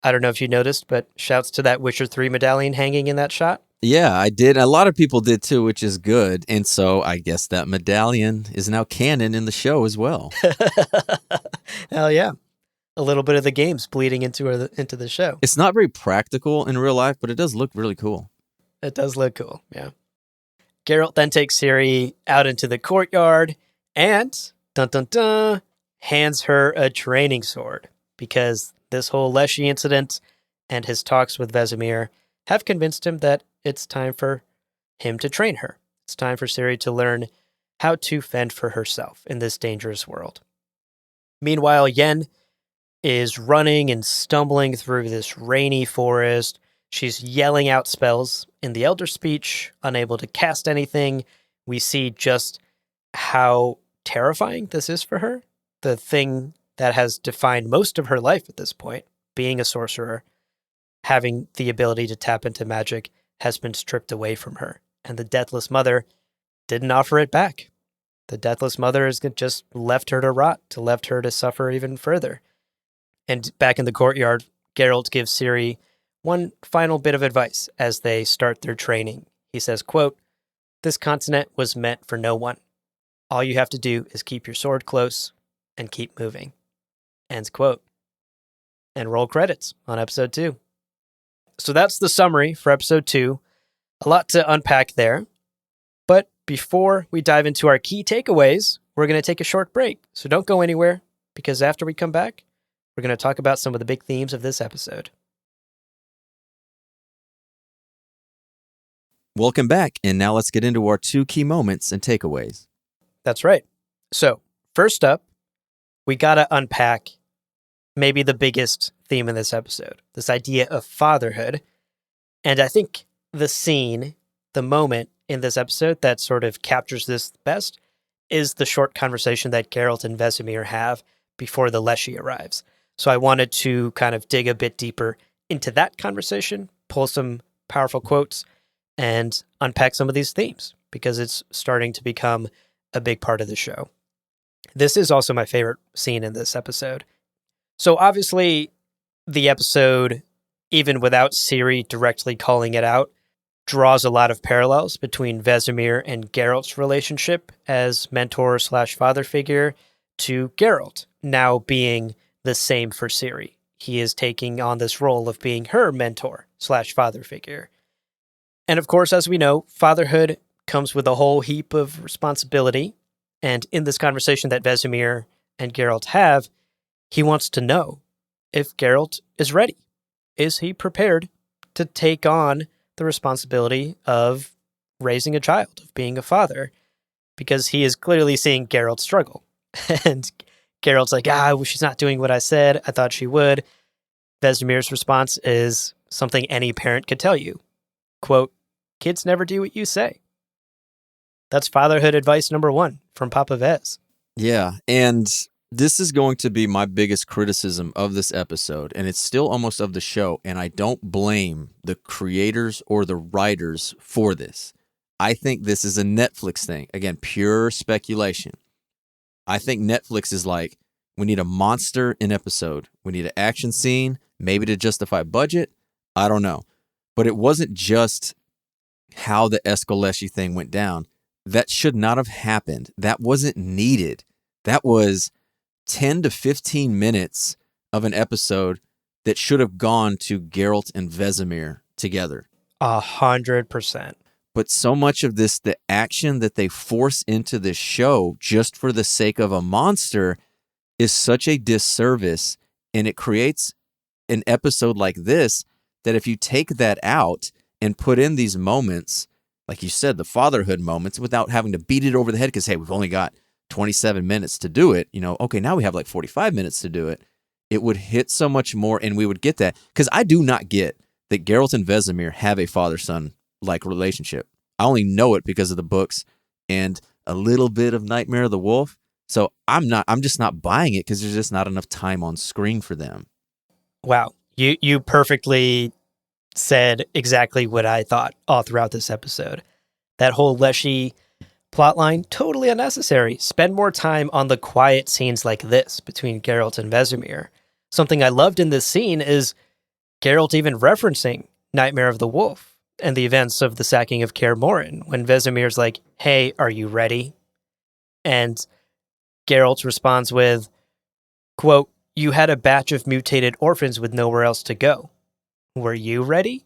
I don't know if you noticed, but shouts to that Witcher 3 medallion hanging in that shot. Yeah, I did. A lot of people did too, which is good. And so I guess that medallion is now canon in the show as well. Hell yeah. A little bit of the games bleeding into the show. It's not very practical in real life, but it does look really cool. It does look cool, yeah. Geralt then takes Ciri out into the courtyard and, dun-dun-dun, hands her a training sword, because this whole Leshy incident and his talks with Vesemir have convinced him that it's time for him to train her. It's time for Ciri to learn how to fend for herself in this dangerous world. Meanwhile, Yen is running and stumbling through this rainy forest. She's yelling out spells in the Elder Speech, unable to cast anything. We see just how terrifying this is for her. The thing that has defined most of her life at this point, being a sorcerer, having the ability to tap into magic, has been stripped away from her. And the Deathless Mother didn't offer it back. The deathless mother has just left her to rot, left her to suffer even further. And back in the courtyard, Geralt gives Ciri one final bit of advice as they start their training. He says, quote, "This continent was meant for no one. All you have to do is keep your sword close and keep moving." End quote. And roll credits on episode 2. So that's the summary for episode 2. A lot to unpack there. But before we dive into our key takeaways, we're going to take a short break. So don't go anywhere, because after we come back, we're going to talk about some of the big themes of this episode. Welcome back, and now let's get into our 2 key moments and takeaways. That's right. So first up, we got to unpack maybe the biggest theme in this episode, this idea of fatherhood. And I think the scene, the moment in this episode that sort of captures this best is the short conversation that Geralt and Vesemir have before the Leshy arrives. So I wanted to kind of dig a bit deeper into that conversation, pull some powerful quotes, and unpack some of these themes, because it's starting to become a big part of the show. This is also my favorite scene in this episode. So obviously, the episode, even without Ciri directly calling it out, draws a lot of parallels between Vesemir and Geralt's relationship as mentor/father figure to Geralt now being the same for Ciri. He is taking on this role of being her mentor/father figure. And of course, as we know, fatherhood comes with a whole heap of responsibility. And in this conversation that Vesemir and Geralt have, he wants to know if Geralt is ready. Is he prepared to take on the responsibility of raising a child, of being a father? Because he is clearly seeing Geralt struggle. And Geralt's like, she's not doing what I said. I thought she would. Vesemir's response is something any parent could tell you. Quote, "Kids never do what you say." That's fatherhood advice number 1 from Papa Vez. Yeah, and this is going to be my biggest criticism of this episode, and it's still almost of the show, and I don't blame the creators or the writers for this. I think this is a Netflix thing. Again, pure speculation. I think Netflix is like, we need a monster in episode. We need an action scene, maybe to justify budget. I don't know. But it wasn't just how the Escalesci thing went down. That should not have happened. That wasn't needed. That was 10 to 15 minutes of an episode that should have gone to Geralt and Vesemir together. 100%. But so much of this, the action that they force into this show just for the sake of a monster, is such a disservice. And it creates an episode like this that if you take that out and put in these moments, like you said, the fatherhood moments, without having to beat it over the head because, hey, we've only got 27 minutes to do it. Okay, now we have like 45 minutes to do it. It would hit so much more, and we would get that. Because I do not get that Geralt and Vesemir have a father-son like relationship. I only know it because of the books and a little bit of Nightmare of the Wolf. So I'm just not buying it because there's just not enough time on screen for them. Wow. You perfectly said exactly what I thought all throughout this episode. That whole Leshy plotline, totally unnecessary. Spend more time on the quiet scenes like this between Geralt and Vesemir. Something I loved in this scene is Geralt even referencing Nightmare of the Wolf and the events of the sacking of Kaer Morhen, when Vesemir's like, "Hey, are you ready?" And Geralt responds with, quote, "You had a batch of mutated orphans with nowhere else to go. Were you ready?"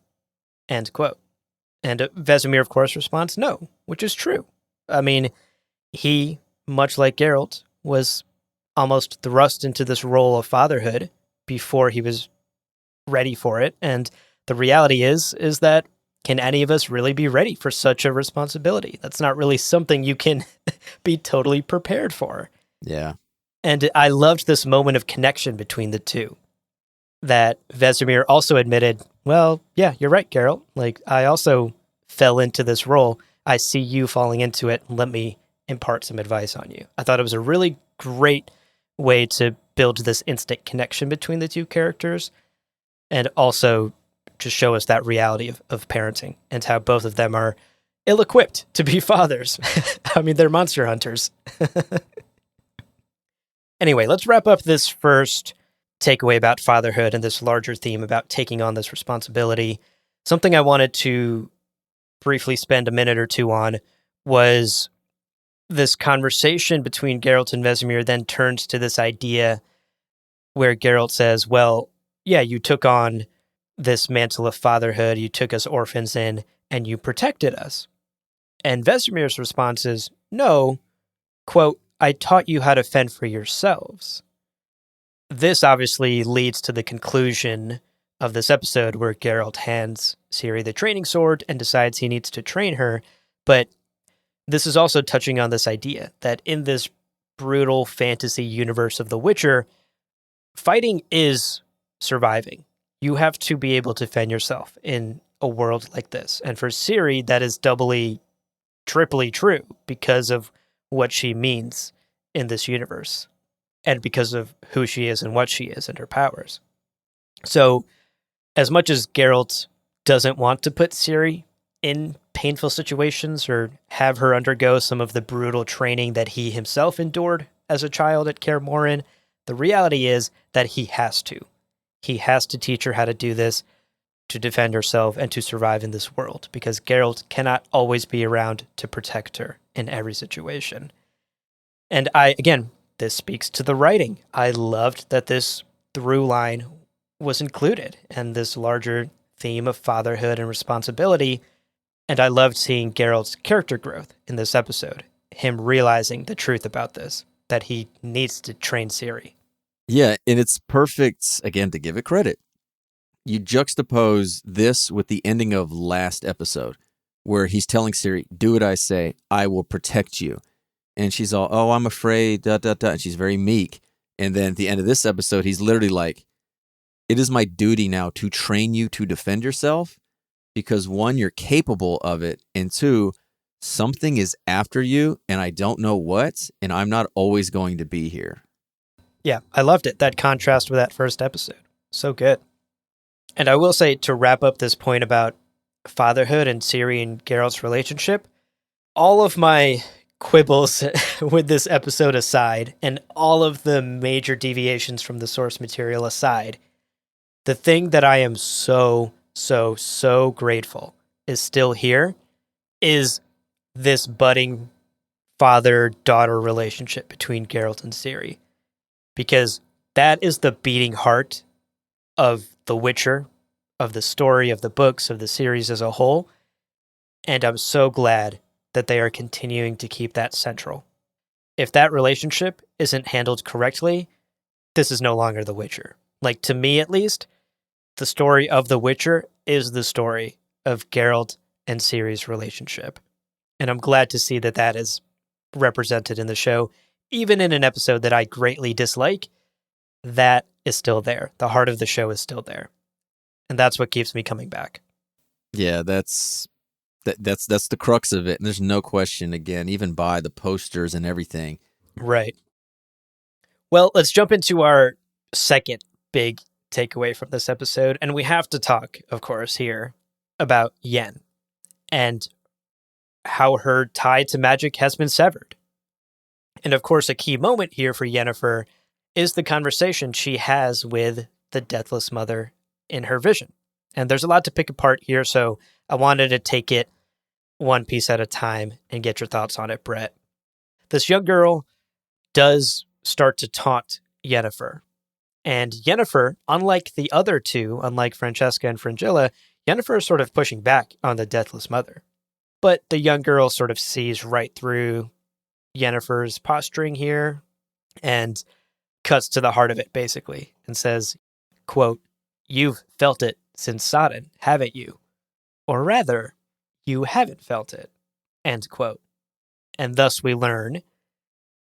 End quote. And Vesemir, of course, responds, "No," which is true. I mean, he, much like Geralt, was almost thrust into this role of fatherhood before he was ready for it. And the reality is that can any of us really be ready for such a responsibility? That's not really something you can be totally prepared for. Yeah. And I loved this moment of connection between the two. That Vesemir also admitted, well, yeah, you're right, Geralt. Like, I also fell into this role. I see you falling into it. Let me impart some advice on you. I thought it was a really great way to build this instant connection between the two characters, and also to show us that reality of parenting and how both of them are ill-equipped to be fathers. I mean, they're monster hunters. Anyway, let's wrap up this first takeaway about fatherhood and this larger theme about taking on this responsibility. Something I wanted to briefly spend a minute or two on was this conversation between Geralt and Vesemir then turns to this idea where Geralt says, well, yeah, you took on this mantle of fatherhood, you took us orphans in, and you protected us. And Vesemir's response is, no, quote, I taught you how to fend for yourselves. This obviously leads to the conclusion of this episode where Geralt hands Ciri the training sword and decides he needs to train her. But this is also touching on this idea that in this brutal fantasy universe of The Witcher, fighting is surviving. You have to be able to fend yourself in a world like this. And for Ciri, that is doubly, triply true because of what she means in this universe and because of who she is and what she is and her powers. So, as much as Geralt doesn't want to put Ciri in painful situations or have her undergo some of the brutal training that he himself endured as a child at Kaer Morhen, the reality is that he has to. He has to teach her how to do this, to defend herself and to survive in this world, because Geralt cannot always be around to protect her in every situation. And this speaks to the writing. I loved that this through line was included and this larger theme of fatherhood and responsibility. And I loved seeing Geralt's character growth in this episode, him realizing the truth about this, that he needs to train Ciri. Yeah, and it's perfect, again, to give it credit. You juxtapose this with the ending of last episode, where he's telling Ciri, do what I say, I will protect you. And she's all, oh, I'm afraid, and she's very meek. And then at the end of this episode, he's literally like, it is my duty now to train you to defend yourself, because one, you're capable of it, and two, something is after you, and I don't know what, and I'm not always going to be here. Yeah, I loved it. That contrast with that first episode. So good. And I will say, to wrap up this point about fatherhood and Ciri and Geralt's relationship, all of my quibbles with this episode aside, and all of the major deviations from the source material aside, the thing that I am so grateful is still here is this budding father-daughter relationship between Geralt and Ciri. Because that is the beating heart of The Witcher, of the story, of the books, of the series as a whole. And I'm so glad that they are continuing to keep that central. If that relationship isn't handled correctly, this is no longer The Witcher. Like, to me at least, the story of The Witcher is the story of Geralt and Ciri's relationship. And I'm glad to see that that is represented in the show. Even in an episode that I greatly dislike, that is still there. The heart of the show is still there. And that's what keeps me coming back. Yeah, that's the crux of it. And there's no question, again, even by the posters and everything. Right. Well, let's jump into our second big takeaway from this episode. And we have to talk, of course, here about Yen and how her tie to magic has been severed. And of course, a key moment here for Yennefer is the conversation she has with the Deathless Mother in her vision. And there's a lot to pick apart here, so I wanted to take it one piece at a time and get your thoughts on it, Brett. This young girl does start to taunt Yennefer. And Yennefer, unlike the other two, unlike Francesca and Fringilla, Yennefer is sort of pushing back on the Deathless Mother. But the young girl sort of sees right through Yennefer's posturing here and cuts to the heart of it, basically, and says, quote, you've felt it since Sodden, haven't you? Or rather, you haven't felt it, end quote. And thus we learn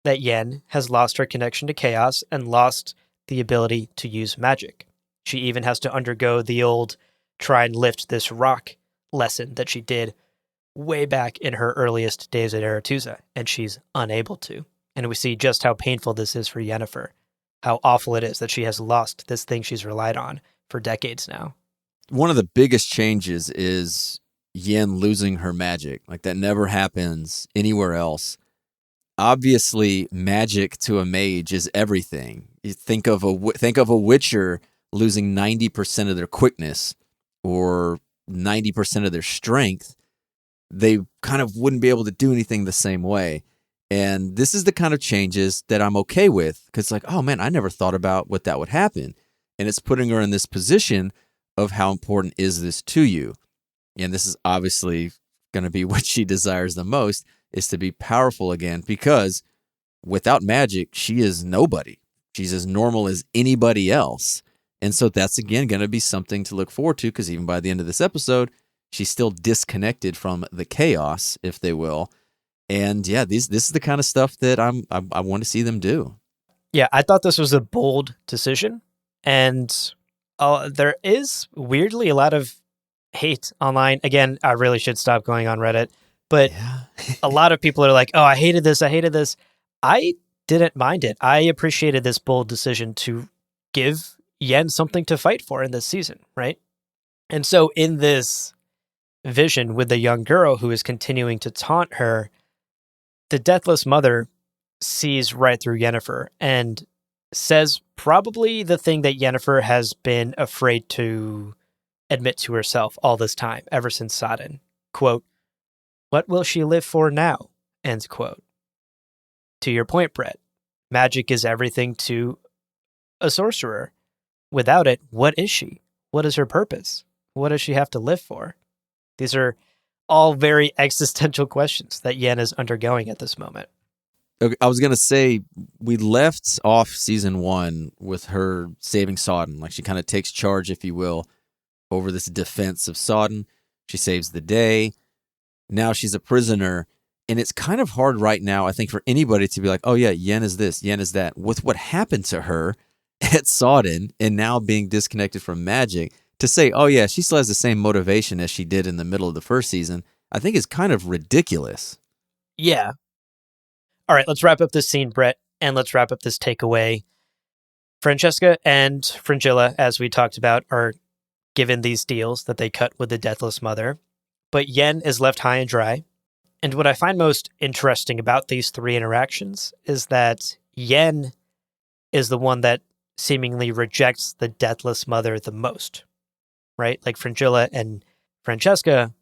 that Yen has lost her connection to chaos and lost the ability to use magic. She even has to undergo the old try and lift this rock lesson that she did way back in her earliest days at Aretusa, and she's unable to. And we see just how painful this is for Yennefer, how awful it is that she has lost this thing she's relied on for decades now. One of the biggest changes is Yen losing her magic. Like, that never happens anywhere else. Obviously, magic to a mage is everything. You think of a witcher losing 90% of their quickness or 90% of their strength. They kind of wouldn't be able to do anything the same way. And this is the kind of changes that I'm okay with, because like, oh man, I never thought about what that would happen. And it's putting her in this position of how important is this to you. And this is obviously going to be what she desires the most, is to be powerful again, because without magic, she is nobody. She's as normal as anybody else. And so that's, again, going to be something to look forward to, because even by the end of this episode, she's still disconnected from the chaos, if they will. And yeah, this is the kind of stuff that I want to see them do. Yeah, I thought this was a bold decision. And there is weirdly a lot of hate online. Again, I really should stop going on Reddit. But Yeah. a lot of people are like, oh, I hated this. I didn't mind it. I appreciated this bold decision to give Yen something to fight for in this season, right? And so in this vision with the young girl who is continuing to taunt her, the Deathless Mother sees right through Yennefer and says probably the thing that Yennefer has been afraid to admit to herself all this time, ever since Sodden. Quote, "What will she live for now?" End quote. To your point, Brett, magic is everything to a sorcerer. Without it, what is she? What is her purpose? What does she have to live for? These are all very existential questions that Yen is undergoing at this moment. Okay, I was going to say, we left off season 1 with her saving Sodden. Like, she kind of takes charge, if you will, over this defense of Sodden. She saves the day. Now she's a prisoner. And it's kind of hard right now, I think, for anybody to be like, oh yeah, Yen is this, Yen is that. With what happened to her at Sodden and now being disconnected from magic, to say, oh yeah, she still has the same motivation as she did in the middle of the first season, I think is kind of ridiculous. Yeah. All right, let's wrap up this scene, Brett, and let's wrap up this takeaway. Francesca and Fringilla, as we talked about, are given these deals that they cut with the Deathless Mother, but Yen is left high and dry. And what I find most interesting about these three interactions is that Yen is the one that seemingly rejects the Deathless Mother the most, right? Like Fringilla and Francesca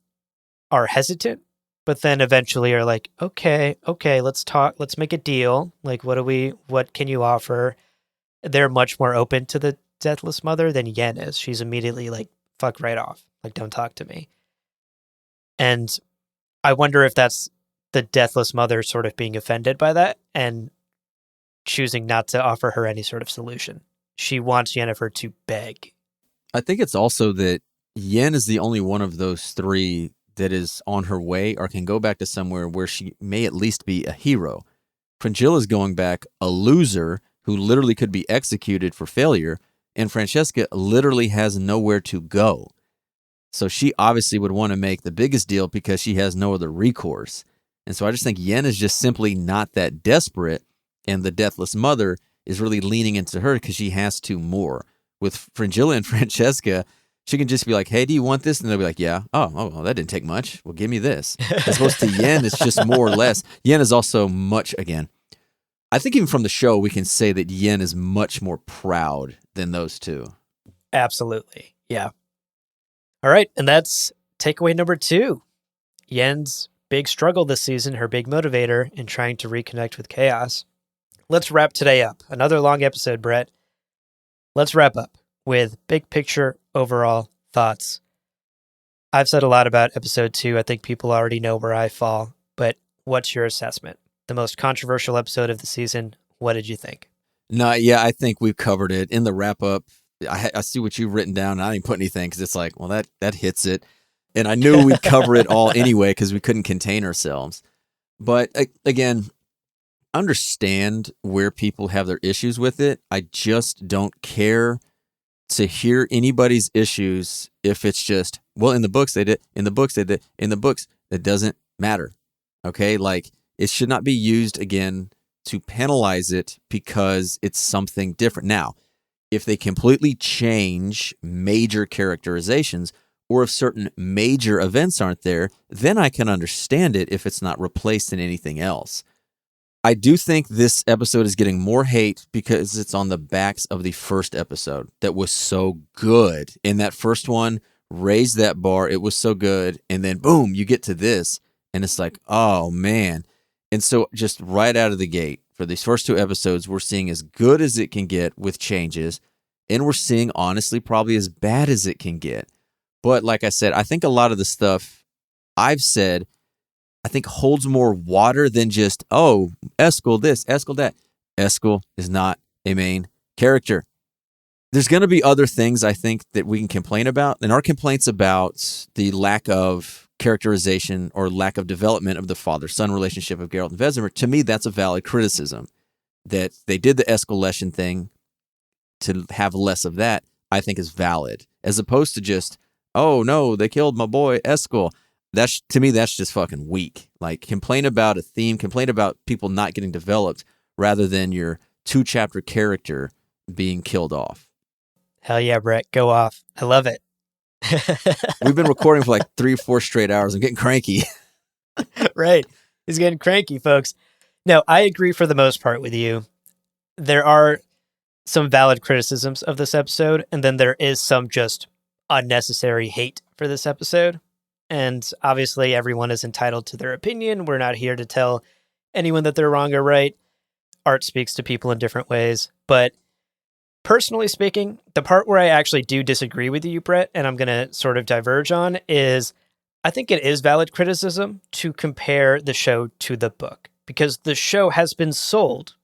are hesitant, but then eventually are like, okay, let's talk, let's make a deal. Like, what can you offer? They're much more open to the Deathless Mother than Yen is. She's immediately like, fuck right off. Like, don't talk to me. And I wonder if that's the Deathless Mother sort of being offended by that and choosing not to offer her any sort of solution. She wants Yennefer to beg. I think it's also that Yen is the only one of those three that is on her way or can go back to somewhere where she may at least be a hero. Fringilla's going back a loser who literally could be executed for failure, and Francesca literally has nowhere to go. So she obviously would want to make the biggest deal because she has no other recourse. And so I just think Yen is just simply not that desperate, and the Deathless Mother is really leaning into her because she has to more. With Fringilla and Francesca, she can just be like, hey, do you want this? And they'll be like, yeah. Oh, well, that didn't take much. Well, give me this. As opposed to Yen, it's just more or less. Yen is also much, again, I think even from the show, we can say that Yen is much more proud than those two. Absolutely. Yeah. All right. And that's takeaway number 2. Yen's big struggle this season, her big motivator in trying to reconnect with chaos. Let's wrap today up. Another long episode, Brett. Let's wrap up with big picture overall thoughts. I've said a lot about episode 2. I think people already know where I fall, but what's your assessment? The most controversial episode of the season. What did you think? No, yeah, I think we've covered it. In the wrap up, I see what you've written down, and I didn't put anything because it's like, well, that hits it. And I knew we'd cover it all anyway because we couldn't contain ourselves. But again, understand where people have their issues with it. I just don't care to hear anybody's issues if it's just, well, in the books they did, in the books they did, in the books, it doesn't matter. Okay? Like, it should not be used again to penalize it because it's something different. Now, if they completely change major characterizations or if certain major events aren't there, then I can understand it if it's not replaced in anything else. I do think this episode is getting more hate because it's on the backs of the first episode that was so good. And that first one raised that bar. It was so good. And then boom, you get to this and it's like, oh man. And so just right out of the gate for these first 2 episodes, we're seeing as good as it can get with changes. And we're seeing honestly probably as bad as it can get. But like I said, I think a lot of the stuff I've said, I think holds more water than just, oh, Eskel this, Eskel that. Eskel is not a main character. There's going to be other things I think that we can complain about. And our complaints about the lack of characterization or lack of development of the father-son relationship of Geralt and Vesemir, to me, that's a valid criticism. That they did the escalation thing to have less of that, I think is valid. As opposed to just, oh no, they killed my boy Eskel. That's, to me, that's just fucking weak. Like, complain about a theme, complain about people not getting developed rather than your 2-chapter character being killed off. Hell yeah, Brett, go off. I love it. We've been recording for like 3 or 4 straight hours. I'm getting cranky. Right. He's getting cranky, folks. No, I agree for the most part with you. There are some valid criticisms of this episode, and then there is some just unnecessary hate for this episode. And obviously, everyone is entitled to their opinion. We're not here to tell anyone that they're wrong or right. Art speaks to people in different ways. But personally speaking, the part where I actually do disagree with you, Brett, and I'm going to sort of diverge on, is I think it is valid criticism to compare the show to the book, because the show has been sold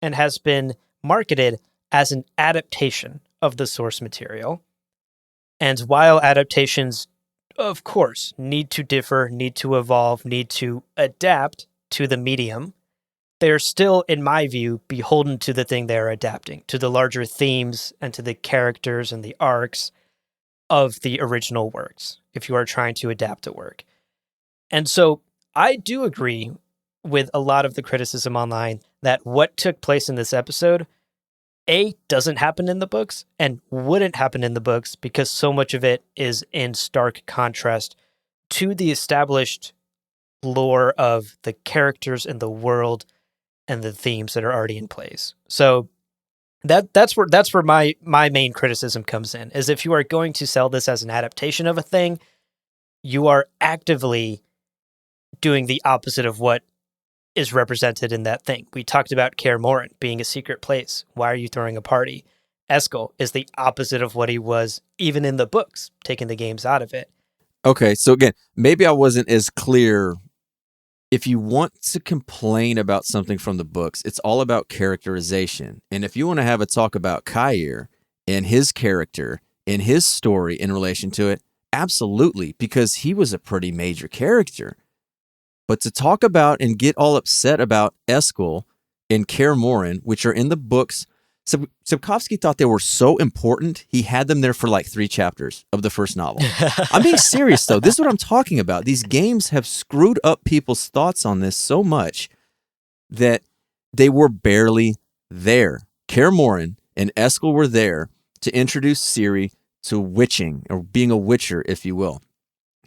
and has been marketed as an adaptation of the source material. And while adaptations, of course, need to differ, need to evolve, need to adapt to the medium, they're still, in my view, beholden to the thing they're adapting, to the larger themes and to the characters and the arcs of the original works, if you are trying to adapt a work. And so I do agree with a lot of the criticism online that what took place in this episode, A, doesn't happen in the books and wouldn't happen in the books because so much of it is in stark contrast to the established lore of the characters and the world and the themes that are already in place. So that's where my main criticism comes in, is if you are going to sell this as an adaptation of a thing, you are actively doing the opposite of what is represented in that thing. We talked about Kaer Morhen being a secret place. Why are you throwing a party? Eskel is the opposite of what he was even in the books, taking the games out of it. Okay, so again, maybe I wasn't as clear. If you want to complain about something from the books, it's all about characterization. And if you want to have a talk about Kaer and his character and his story in relation to it, absolutely, because he was a pretty major character. But to talk about and get all upset about Eskel and Kaer Morhen, which are in the books, Sapkowski thought they were so important, he had them there for like 3 chapters of the first novel. I'm being serious, though. This is what I'm talking about. These games have screwed up people's thoughts on this so much that they were barely there. Kaer Morhen and Eskel were there to introduce Ciri to witching, or being a witcher, if you will.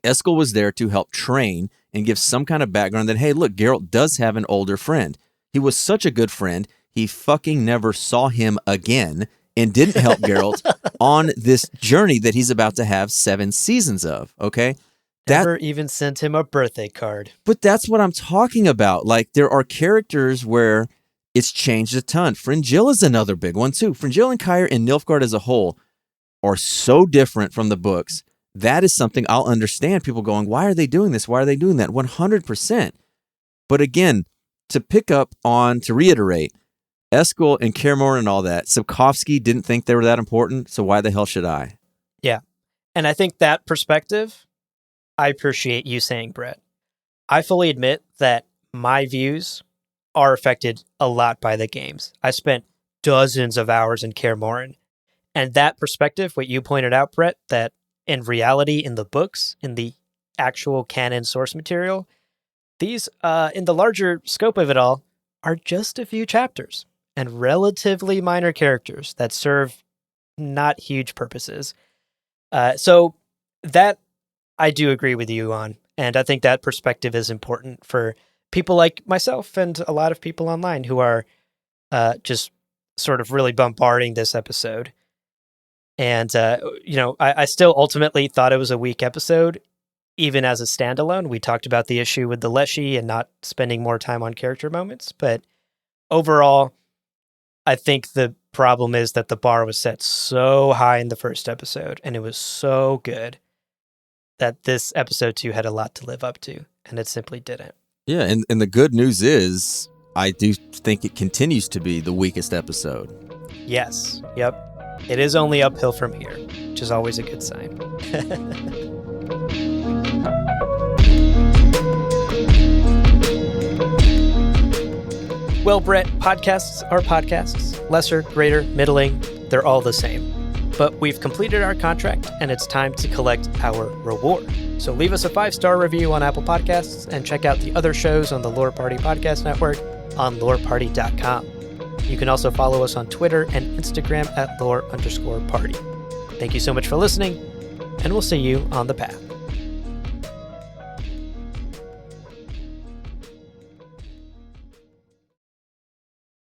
Eskel was there to help train and give some kind of background that, hey, look, Geralt does have an older friend. He was such a good friend, he fucking never saw him again and didn't help Geralt on this journey that he's about to have 7 seasons of, okay? Never even sent him a birthday card. But that's what I'm talking about. Like, there are characters where it's changed a ton. Fringilla is another big one, too. Fringilla and Kaer and Nilfgaard as a whole are so different from the books. That is something I'll understand people going, why are they doing this? Why are they doing that? 100%. But again, to reiterate, Eskel and Kaer Morhen and all that, Sapkowski didn't think they were that important, so why the hell should I? Yeah. And I think that perspective, I appreciate you saying, Brett. I fully admit that my views are affected a lot by the games. I spent dozens of hours in Kaer Morhen. And that perspective, what you pointed out, Brett, that in reality, in the books, in the actual canon source material, these, in the larger scope of it all, are just a few chapters and relatively minor characters that serve not huge purposes. So that I do agree with you on. And I think that perspective is important for people like myself and a lot of people online who are just sort of really bombarding this episode. And, I still ultimately thought it was a weak episode, even as a standalone. We talked about the issue with the Leshy and not spending more time on character moments. But overall, I think the problem is that the bar was set so high in the first episode, and it was so good that this episode 2 had a lot to live up to, and it simply didn't. Yeah, and the good news is, I do think it continues to be the weakest episode. Yes, yep. It is only uphill from here, which is always a good sign. Well, Brett, podcasts are podcasts. Lesser, greater, middling, they're all the same. But we've completed our contract, and it's time to collect our reward. So leave us a 5-star review on Apple Podcasts and check out the other shows on the Lore Party Podcast Network on loreparty.com. You can also follow us on Twitter and Instagram at lore_party. Thank you so much for listening, and we'll see you on the path.